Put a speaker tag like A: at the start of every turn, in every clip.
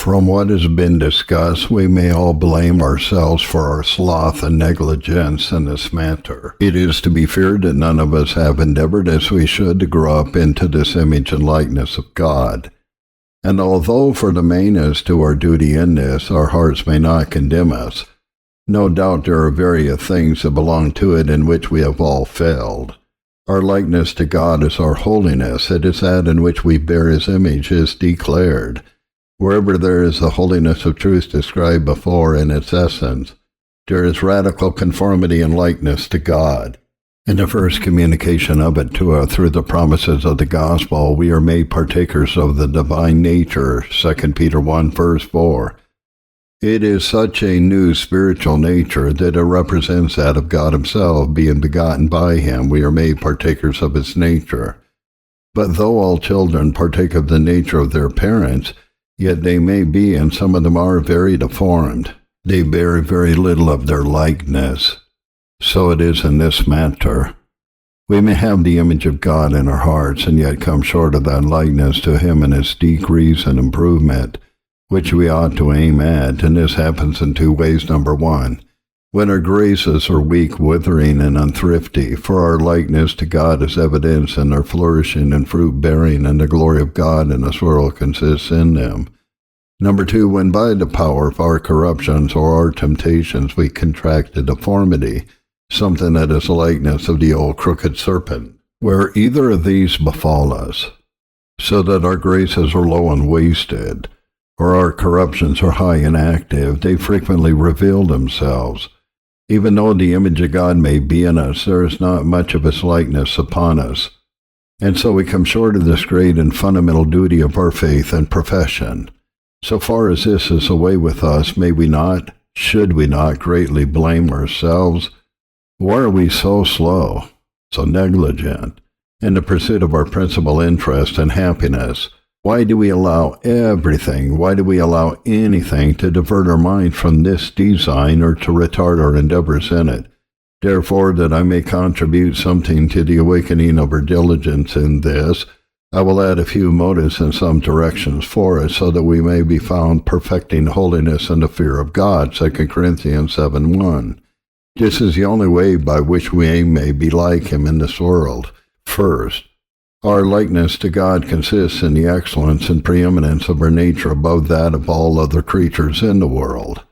A: From what has been discussed, we may all blame ourselves for our sloth and negligence in this matter. It is to be feared that none of us have endeavored as we should to grow up into this image and likeness of God. And although for the main as to our duty in this, our hearts may not condemn us, no doubt there are various things that belong to it in which we have all failed. Our likeness to God is our holiness. It is that in which we bear his image is declared. Wherever there is the holiness of truth described before in its essence, there is radical conformity and likeness to God. In the first communication of it to us through the promises of the gospel, we are made partakers of the divine nature, 2 Peter 1 verse 4. It is such a new spiritual nature that it represents that of God himself, being begotten by him. We are made partakers of his nature. But though all children partake of the nature of their parents, yet they may be, and some of them are, very deformed. They bear very little of their likeness. So it is in this matter. We may have the image of God in our hearts, and yet come short of that likeness to him in his decrease and improvement, which we ought to aim at, and this happens in two ways. Number one, when our graces are weak, withering, and unthrifty, for our likeness to God is evidenced in their flourishing and fruit-bearing, and the glory of God in this world consists in them. Number two, when by the power of our corruptions or our temptations we contract a deformity, something that is likeness of the old crooked serpent, where either of these befall us, so that our graces are low and wasted, or our corruptions are high and active, they frequently reveal themselves. Even though the image of God may be in us, there is not much of his likeness upon us. And so we come short of this great and fundamental duty of our faith and profession. So far as this is the way with us, may we not, should we not greatly blame ourselves? Why are we so slow, so negligent, in the pursuit of our principal interest and happiness? Why do we allow everything, why do we allow anything to divert our mind from this design or to retard our endeavors in it? Therefore, that I may contribute something to the awakening of our diligence in this, I will add a few motives and some directions for it, so that we may be found perfecting holiness and the fear of God, 2 Corinthians 7:1. This is the only way by which we may be like him in this world. First, our likeness to God consists in the excellence and preeminence of our nature above that of all other creatures in the world,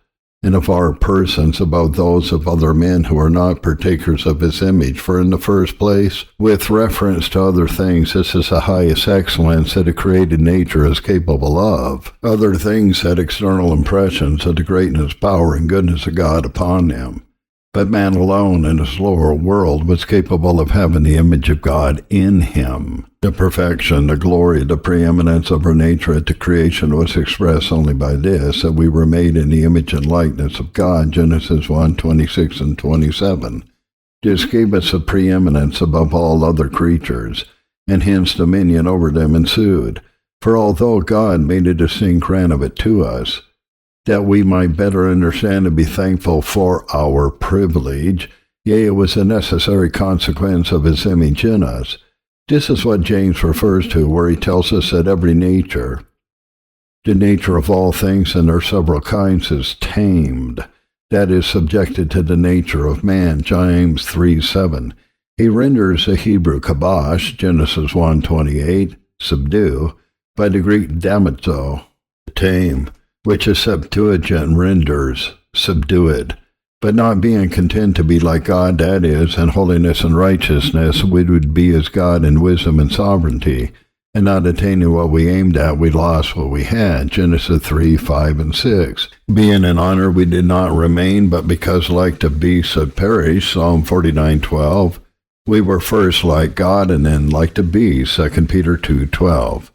A: and of our persons above those of other men who are not partakers of his image. For in the first place, with reference to other things, this is the highest excellence that a created nature is capable of. Other things had external impressions of the greatness, power, and goodness of God upon them. But man alone in this lower world was capable of having the image of God in him. The perfection, the glory, the preeminence of our nature at the creation was expressed only by this, that we were made in the image and likeness of God, Genesis 1:26 and 27. This gave us a preeminence above all other creatures, and hence dominion over them ensued. For although God made a distinct grant of it to us, that we might better understand and be thankful for our privilege, yea, it was a necessary consequence of his image in us. This is what James refers to, where he tells us that every nature, the nature of all things in their several kinds, is tamed, that is, subjected to the nature of man, James 3:7. He renders the Hebrew kabosh, Genesis 1:28, subdue, by the Greek damazo, tame, which is Septuagint renders subdued. But not being content to be like God, that is, in holiness and righteousness, we would be as God in wisdom and sovereignty, and not attaining what we aimed at, we lost what we had, Genesis 3:5 and 6. Being in honor, we did not remain, but because like to beasts had perished, Psalm 49:12, we were first like God, and then like to beasts, 2 Peter 2:12.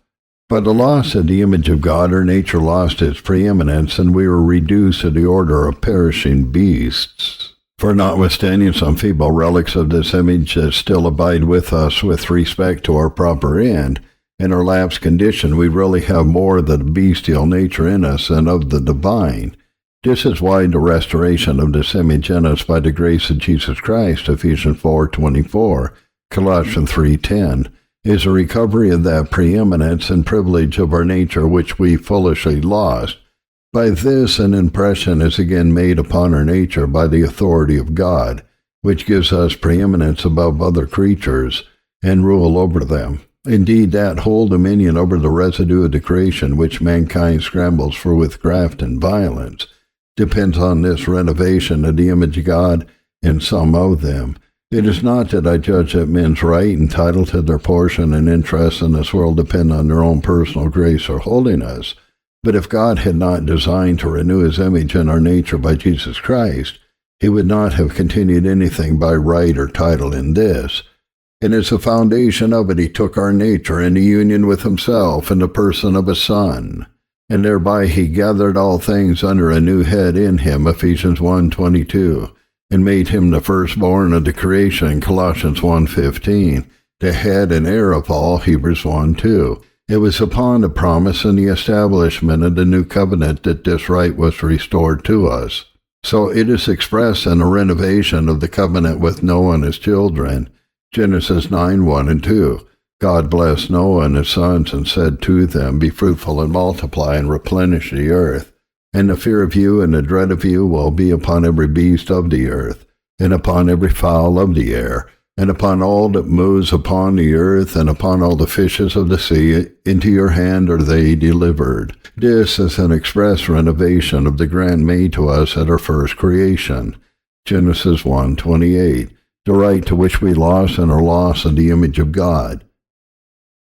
A: By the loss of the image of God, our nature lost its preeminence, and we were reduced to the order of perishing beasts. For notwithstanding some feeble relics of this image that still abide with us with respect to our proper end, in our lapsed condition we really have more of the bestial nature in us than of the divine. This is why the restoration of this image in us by the grace of Jesus Christ, Ephesians 4:24, Colossians 3:10, is a recovery of that preeminence and privilege of our nature which we foolishly lost, By this an impression is again made upon our nature by the authority of God, which gives us preeminence above other creatures, and rule over them. Indeed, that whole dominion over the residue of the creation which mankind scrambles for with graft and violence depends on this renovation of the image of God in some of them. It is not that I judge that men's right and title to their portion and interest in this world depend on their own personal grace or holiness, but if God had not designed to renew his image in our nature by Jesus Christ, he would not have continued anything by right or title in this. And as the foundation of it, he took our nature into union with himself in the person of a Son, and thereby he gathered all things under a new head in him, Ephesians 1:22, and made him the firstborn of the creation, Colossians 1:15, the head and heir of all, Hebrews 1:2. It was upon the promise and the establishment of the new covenant that this right was restored to us. So it is expressed in the renovation of the covenant with Noah and his children, Genesis 9:1 and 2. God blessed Noah and his sons and said to them, Be fruitful and multiply and replenish the earth. And the fear of you and the dread of you will be upon every beast of the earth, and upon every fowl of the air, and upon all that moves upon the earth, and upon all the fishes of the sea. Into your hand are they delivered. This is an express renovation of the grant made to us at our first creation, Genesis 1:28, the right to which we lost in our loss of the image of God.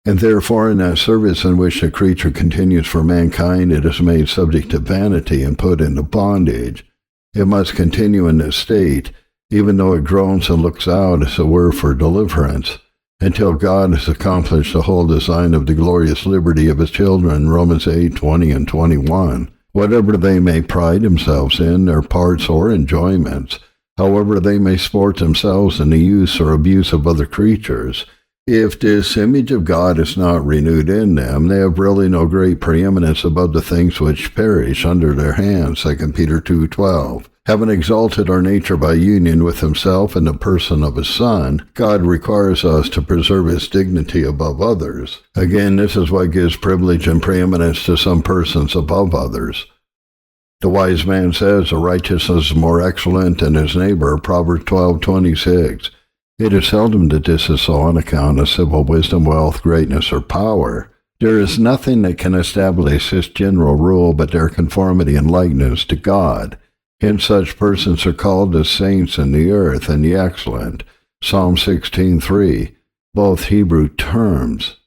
A: And therefore in that service in which the creature continues for mankind, it is made subject to vanity and put into bondage. It must continue in this state, even though it groans and looks out, as it were, for deliverance, until God has accomplished the whole design of the glorious liberty of his children, Romans 8:20 and 21. Whatever they may pride themselves in, their parts or enjoyments, however they may sport themselves in the use or abuse of other creatures, if this image of God is not renewed in them, they have really no great preeminence above the things which perish under their hands, 2 Peter 2:12. Having exalted our nature by union with himself in the person of his Son, God requires us to preserve his dignity above others. Again, this is what gives privilege and preeminence to some persons above others. The wise man says, A righteousness is more excellent than his neighbor, Proverbs 12:26. It is seldom that this is so on account of civil wisdom, wealth, greatness, or power. There is nothing that can establish this general rule but their conformity and likeness to God. Hence such persons are called as saints in the earth and the excellent, Psalm 16:3. Both Hebrew terms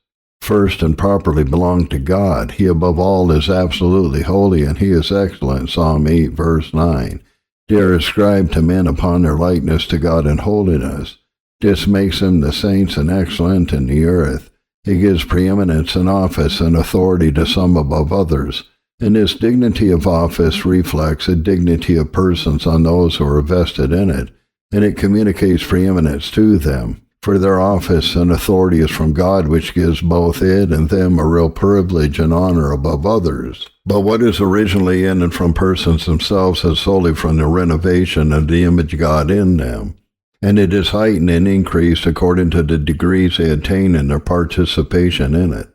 A: first and properly belong to God. He above all is absolutely holy, and he is excellent, Psalm 8, verse 9. They are ascribed to men upon their likeness to God in holiness. This makes them the saints and excellent in the earth. It gives preeminence in office and authority to some above others, and this dignity of office reflects a dignity of persons on those who are vested in it, and it communicates preeminence to them. For their office and authority is from God, which gives both it and them a real privilege and honor above others. But what is originally in and from persons themselves is solely from the renovation of the image of God in them, and it is heightened and increased according to the degrees they attain in their participation in it.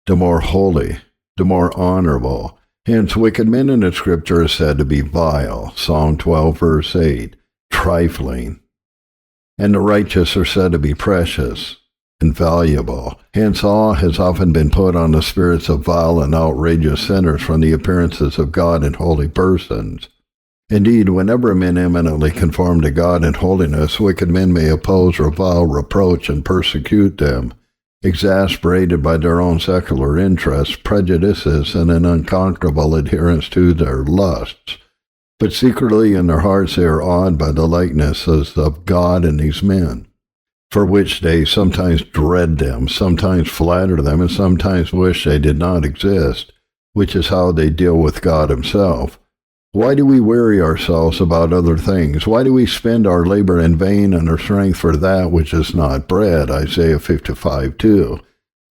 A: The more holy, the more honorable. Hence wicked men in the Scripture are said to be vile, Psalm 12, verse 8, trifling. And the righteous are said to be precious and valuable. Hence awe has often been put on the spirits of vile and outrageous sinners from the appearances of God in holy persons. Indeed, whenever men eminently conform to God in holiness, wicked men may oppose, revile, reproach, and persecute them, exasperated by their own secular interests, prejudices, and an unconquerable adherence to their lusts. But secretly in their hearts they are awed by the likenesses of God in these men, for which they sometimes dread them, sometimes flatter them, and sometimes wish they did not exist, which is how they deal with God himself. Why do we weary ourselves about other things? Why do we spend our labor in vain and our strength for that which is not bread? Isaiah 55:2.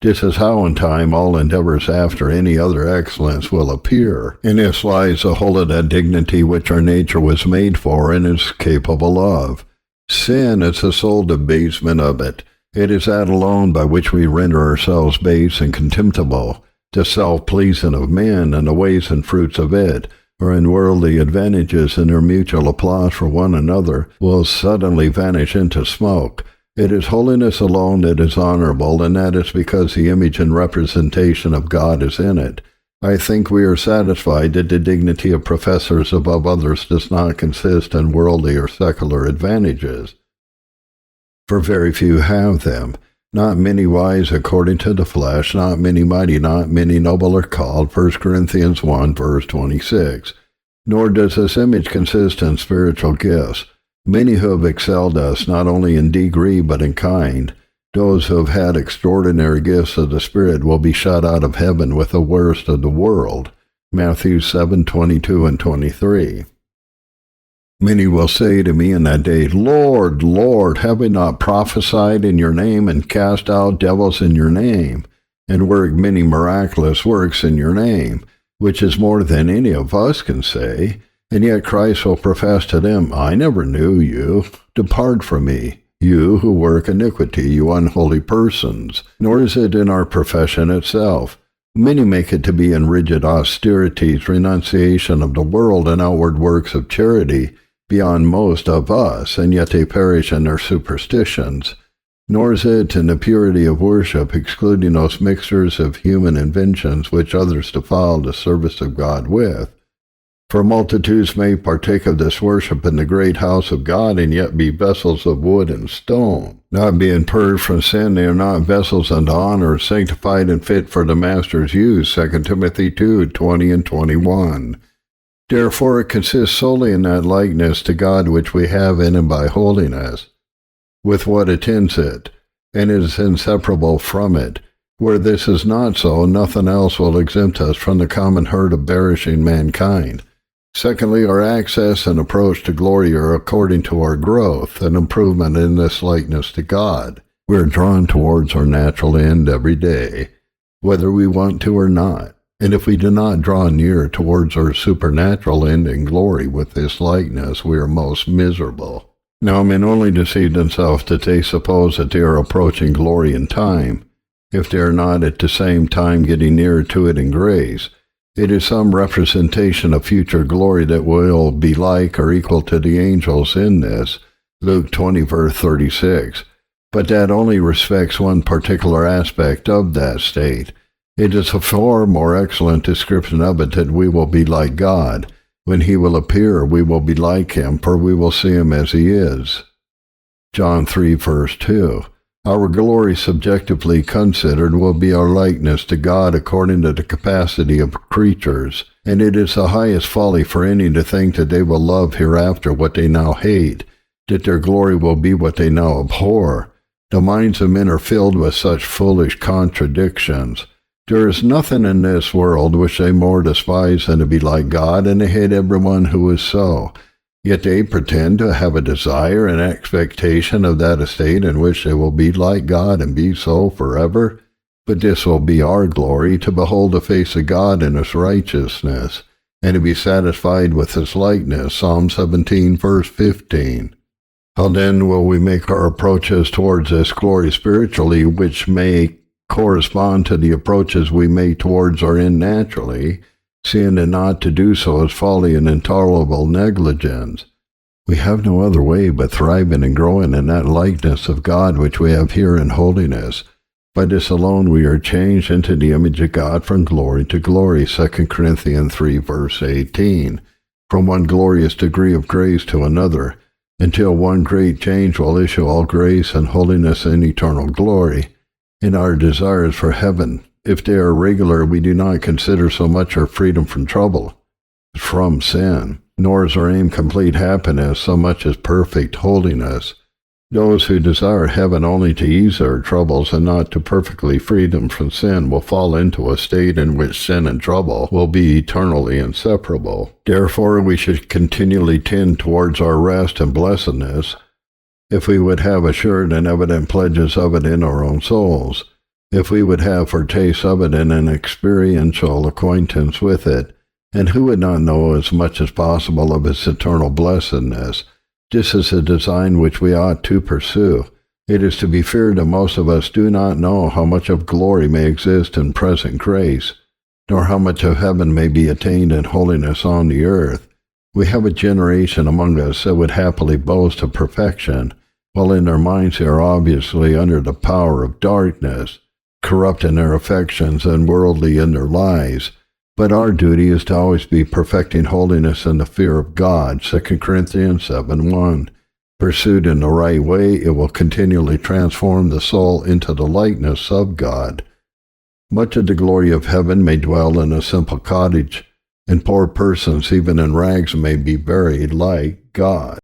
A: This is how in time all endeavors after any other excellence will appear. In this lies the whole of that dignity which our nature was made for and is capable of. Sin is the sole debasement of it. It is that alone by which we render ourselves base and contemptible. the self-pleasing of men and the ways and fruits of it, or in worldly advantages and their mutual applause for one another, will suddenly vanish into smoke. It is holiness alone that is honorable, and that is because the image and representation of God is in it. I think we are satisfied that the dignity of professors above others does not consist in worldly or secular advantages, for very few have them. Not many wise according to the flesh, not many mighty, not many noble are called, 1 Corinthians 1, verse 26. Nor does this image consist in spiritual gifts. Many who have excelled us, not only in degree but in kind, those who have had extraordinary gifts of the Spirit, will be shut out of heaven with the worst of the world. Matthew 7:22 and 23. Many will say to me in that day, Lord, Lord, have we not prophesied in your name, and cast out devils in your name, and worked many miraculous works in your name, which is more than any of us can say? And yet Christ will profess to them, I never knew you. Depart from me, you who work iniquity, you unholy persons. Nor is it in our profession itself. Many make it to be in rigid austerities, renunciation of the world, and outward works of charity, beyond most of us, and yet they perish in their superstitions. Nor is it in the purity of worship, excluding those mixtures of human inventions which others defile the service of God with. For multitudes may partake of this worship in the great house of God, and yet be vessels of wood and stone. Not being purged from sin, they are not vessels unto honor, sanctified and fit for the master's use, 2 Timothy 2:20 and 21. Therefore it consists solely in that likeness to God which we have in and by holiness, with what attends it, and is inseparable from it. Where this is not so, nothing else will exempt us from the common hurt of perishing mankind. Secondly, our access and approach to glory are according to our growth and improvement in this likeness to God. We are drawn towards our natural end every day, whether we want to or not. And if we do not draw near towards our supernatural end in glory with this likeness, we are most miserable. Now men only deceive themselves that they suppose that they are approaching glory in time, if they are not at the same time getting nearer to it in grace. It is some representation of future glory that will be like or equal to the angels in this, Luke 20, verse 36. But that only respects one particular aspect of that state. It is a far more excellent description of it that we will be like God. When he will appear, we will be like him, for we will see him as he is. John 3, verse 2. Our glory, subjectively considered, will be our likeness to God according to the capacity of creatures, and it is the highest folly for any to think that they will love hereafter what they now hate, that their glory will be what they now abhor. The minds of men are filled with such foolish contradictions. There is nothing in this world which they more despise than to be like God, and they hate everyone who is so. Yet they pretend to have a desire and expectation of that estate in which they will be like God and be so forever. But this will be our glory, to behold the face of God in his righteousness, and to be satisfied with his likeness. Psalm 17, verse 15. How then will we make our approaches towards this glory spiritually, which may correspond to the approaches we make towards our end naturally, seeing that not to do so is folly and intolerable negligence? We have no other way but thriving and growing in that likeness of God which we have here in holiness. By this alone we are changed into the image of God from glory to glory, 2 Corinthians 3, verse 18, from one glorious degree of grace to another, until one great change will issue all grace and holiness and eternal glory. In our desires for heaven, if they are regular, we do not consider so much our freedom from trouble, from sin, nor is our aim complete happiness so much as perfect holiness. Those who desire heaven only to ease their troubles and not to perfectly free them from sin will fall into a state in which sin and trouble will be eternally inseparable. Therefore we should continually tend towards our rest and blessedness, if we would have assured and evident pledges of it in our own souls, if we would have foretastes of it and an experiential acquaintance with it. And who would not know as much as possible of its eternal blessedness? This is a design which we ought to pursue. It is to be feared that most of us do not know how much of glory may exist in present grace. nor how much of heaven may be attained in holiness on the earth. We have a generation among us that would happily boast of perfection, while in their minds they are obviously under the power of darkness, corrupt in their affections and worldly in their lives. But our duty is to always be perfecting holiness in the fear of God, 2 Corinthians 7:1. Pursued in the right way, it will continually transform the soul into the likeness of God. Much of the glory of heaven may dwell in a simple cottage, and poor persons, even in rags, may be buried like God.